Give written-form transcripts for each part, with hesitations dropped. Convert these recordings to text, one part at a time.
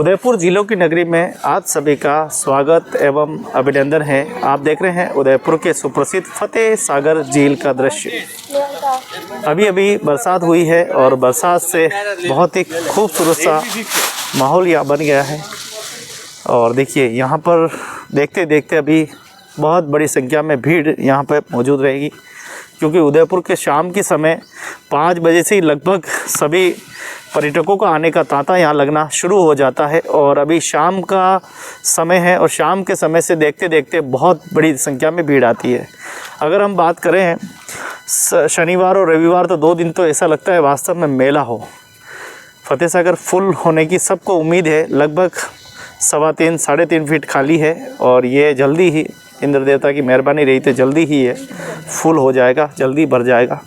उदयपुर जिलों की नगरी में आप सभी का स्वागत एवं अभिनंदन है। आप देख रहे हैं उदयपुर के सुप्रसिद्ध फतेह सागर झील का दृश्य। अभी अभी बरसात हुई है और बरसात से बहुत ही खूबसूरत सा माहौल यहाँ बन गया है। और देखिए यहाँ पर देखते देखते अभी बहुत बड़ी संख्या में भीड़ यहाँ पर मौजूद रहेगी, क्योंकि उदयपुर के शाम के समय 5 बजे से ही लगभग सभी पर्यटकों का आने का तांता यहाँ लगना शुरू हो जाता है। और अभी शाम का समय है और शाम के समय से देखते देखते बहुत बड़ी संख्या में भीड़ आती है। अगर हम बात करें शनिवार और रविवार, तो 2 दिन तो ऐसा लगता है वास्तव में मेला हो। फतेह सागर फुल होने की सबको उम्मीद है। लगभग 3.25 साढ़े 3 फीट खाली है और ये जल्दी ही इंद्र देवता की मेहरबानी रही तो जल्दी ही ये फुल हो जाएगा, जल्दी भर जाएगा।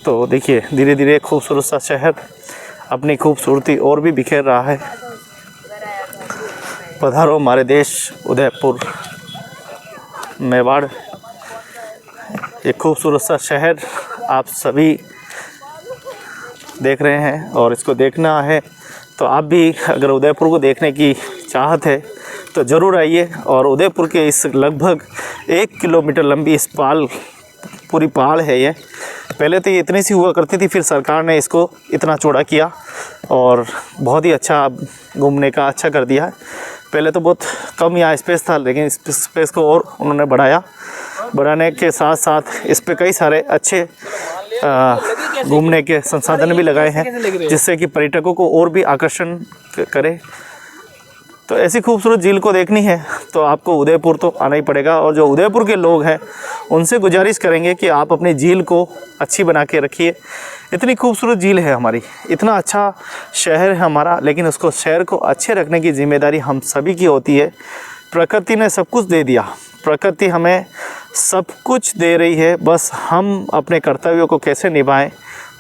तो देखिए धीरे धीरे खूबसूरत सा शहर अपनी खूबसूरती और भी बिखेर रहा है। पधारो हमारे देश उदयपुर मेवाड़, एक खूबसूरत सा शहर आप सभी देख रहे हैं। और इसको देखना है तो आप भी अगर उदयपुर को देखने की चाहत है तो ज़रूर आइए। और उदयपुर के इस लगभग 1 किलोमीटर लंबी इस पूरी पहाड़ है ये। पहले तो ये इतनी सी हुआ करती थी, फिर सरकार ने इसको इतना चौड़ा किया और बहुत ही अच्छा घूमने का अच्छा कर दिया है। पहले तो बहुत कम यहाँ स्पेस था, लेकिन इस स्पेस को और उन्होंने बढ़ाने के साथ साथ इस पे कई सारे अच्छे घूमने के संसाधन भी लगाए हैं, जिससे कि पर्यटकों को और भी आकर्षण करे। तो ऐसी खूबसूरत झील को देखनी है तो आपको उदयपुर तो आना ही पड़ेगा। और जो उदयपुर के लोग हैं उनसे गुजारिश करेंगे कि आप अपनी झील को अच्छी बना के रखिए। इतनी खूबसूरत झील है हमारी, इतना अच्छा शहर है हमारा, लेकिन उसको शहर को अच्छे रखने की जिम्मेदारी हम सभी की होती है। प्रकृति ने सब कुछ दे दिया, प्रकृति हमें सब कुछ दे रही है, बस हम अपने कर्तव्यों को कैसे निभाएं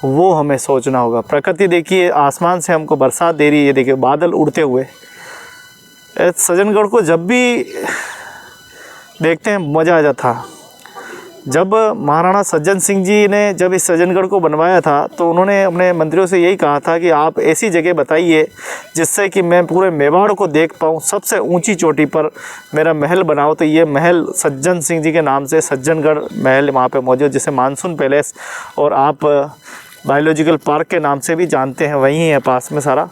वो हमें सोचना होगा। प्रकृति देखिए आसमान से हमको बरसात दे रही है, देखिए बादल उड़ते हुए। सज्जनगढ़ को जब भी देखते हैं मज़ा आ जाता। जब महाराणा सज्जन सिंह जी ने जब इस सज्जनगढ़ को बनवाया था तो उन्होंने अपने मंत्रियों से यही कहा था कि आप ऐसी जगह बताइए जिससे कि मैं पूरे मेवाड़ को देख पाऊँ, सबसे ऊंची चोटी पर मेरा महल बनाओ। तो ये महल सज्जन सिंह जी के नाम से सज्जनगढ़ महल वहाँ पे मौजूद, जिसे मानसून पैलेस और आप बायोलॉजिकल पार्क के नाम से भी जानते हैं, वहीं है पास में सारा।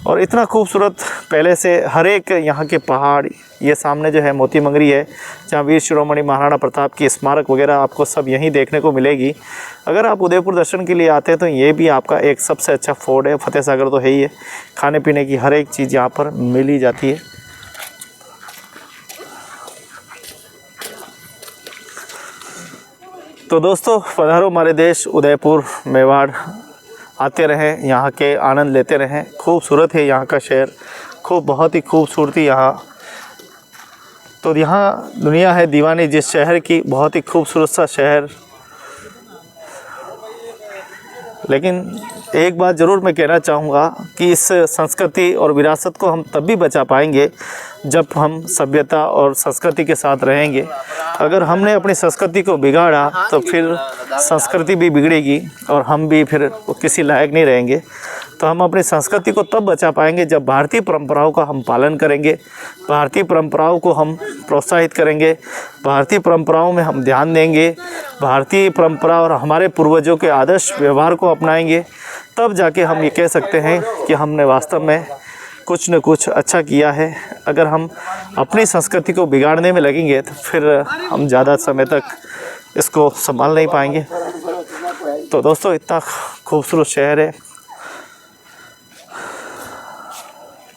और इतना खूबसूरत पैलेस है, हर एक यहाँ के पहाड़, ये सामने जो है मोती मंगरी है जहाँ वीर शिरोमणि महाराणा प्रताप की स्मारक वगैरह आपको सब यहीं देखने को मिलेगी। अगर आप उदयपुर दर्शन के लिए आते हैं तो ये भी आपका एक सबसे अच्छा फोर्ट है। फतेह सागर तो है ही है, खाने पीने की हर एक चीज़ यहाँ पर मिल ही जाती है। तो दोस्तों पधारो हमारे देश उदयपुर मेवाड़, आते रहें, यहाँ के आनंद लेते रहें। खूबसूरत है यहाँ का शहर, बहुत ही खूबसूरती यहाँ। तो यहाँ दुनिया है दीवानी जिस शहर की, बहुत ही खूबसूरत सा शहर। लेकिन एक बात ज़रूर मैं कहना चाहूँगा कि इस संस्कृति और विरासत को हम तब भी बचा पाएंगे जब हम सभ्यता और संस्कृति के साथ रहेंगे। अगर हमने अपनी संस्कृति को बिगाड़ा तो फिर संस्कृति भी बिगड़ेगी और हम भी फिर किसी लायक नहीं रहेंगे। तो हम अपनी संस्कृति को तब बचा पाएंगे जब भारतीय परंपराओं का हम पालन करेंगे, भारतीय परंपराओं को हम प्रोत्साहित करेंगे, भारतीय परंपराओं में हम ध्यान देंगे, भारतीय परंपरा और हमारे पूर्वजों के आदर्श व्यवहार को अपनाएंगे। तब जाके हम ये कह सकते हैं कि हमने वास्तव में कुछ न कुछ अच्छा किया है। अगर हम अपनी संस्कृति को बिगाड़ने में लगेंगे तो फिर हम ज़्यादा समय तक इसको संभाल नहीं पाएंगे। तो दोस्तों इतना खूबसूरत शहर है,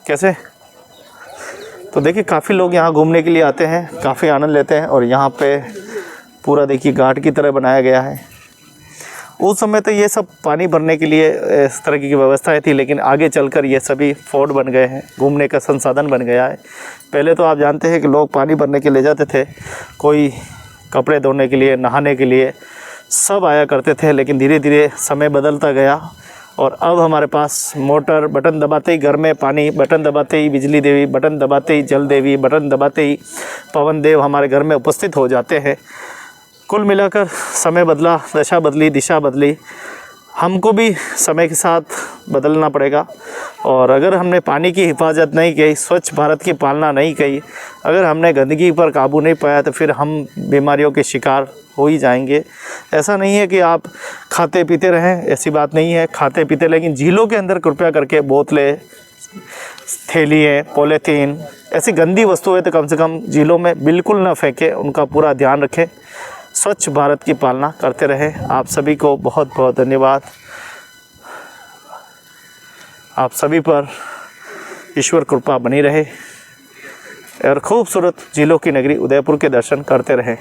कैसे। तो देखिए काफ़ी लोग यहाँ घूमने के लिए आते हैं, काफ़ी आनंद लेते हैं। और यहाँ पे पूरा देखिए घाट की तरह बनाया गया है। उस समय तो ये सब पानी भरने के लिए इस तरह की व्यवस्थाएं थी, लेकिन आगे चलकर ये सभी फोर्ट बन गए हैं, घूमने का संसाधन बन गया है। पहले तो आप जानते हैं कि लोग पानी भरने के लिए जाते थे, कोई कपड़े धोने के लिए, नहाने के लिए, सब आया करते थे। लेकिन धीरे धीरे समय बदलता गया और अब हमारे पास मोटर, बटन दबाते ही घर में पानी, बटन दबाते ही बिजली देवी, बटन दबाते ही जल देवी, बटन दबाते ही पवन देव हमारे घर में उपस्थित हो जाते हैं। कुल मिलाकर समय बदला, दशा बदली, दिशा बदली। हमको भी समय के साथ बदलना पड़ेगा। और अगर हमने पानी की हिफाजत नहीं की, स्वच्छ भारत की पालना नहीं की, अगर हमने गंदगी पर काबू नहीं पाया, तो फिर हम बीमारियों के शिकार हो ही जाएंगे। ऐसा नहीं है कि आप खाते पीते रहें, ऐसी बात नहीं है, खाते पीते, लेकिन झीलों के अंदर कृपया करके बोतलें, थैलियाँ, पॉलीथीन, ऐसी गंदी वस्तुएं तो कम से कम झीलों में बिल्कुल ना फेंकें, उनका पूरा ध्यान रखें। स्वच्छ भारत की पालना करते रहें। आप सभी को बहुत बहुत धन्यवाद। आप सभी पर ईश्वर कृपा बनी रहे और खूबसूरत झीलों की नगरी उदयपुर के दर्शन करते रहें।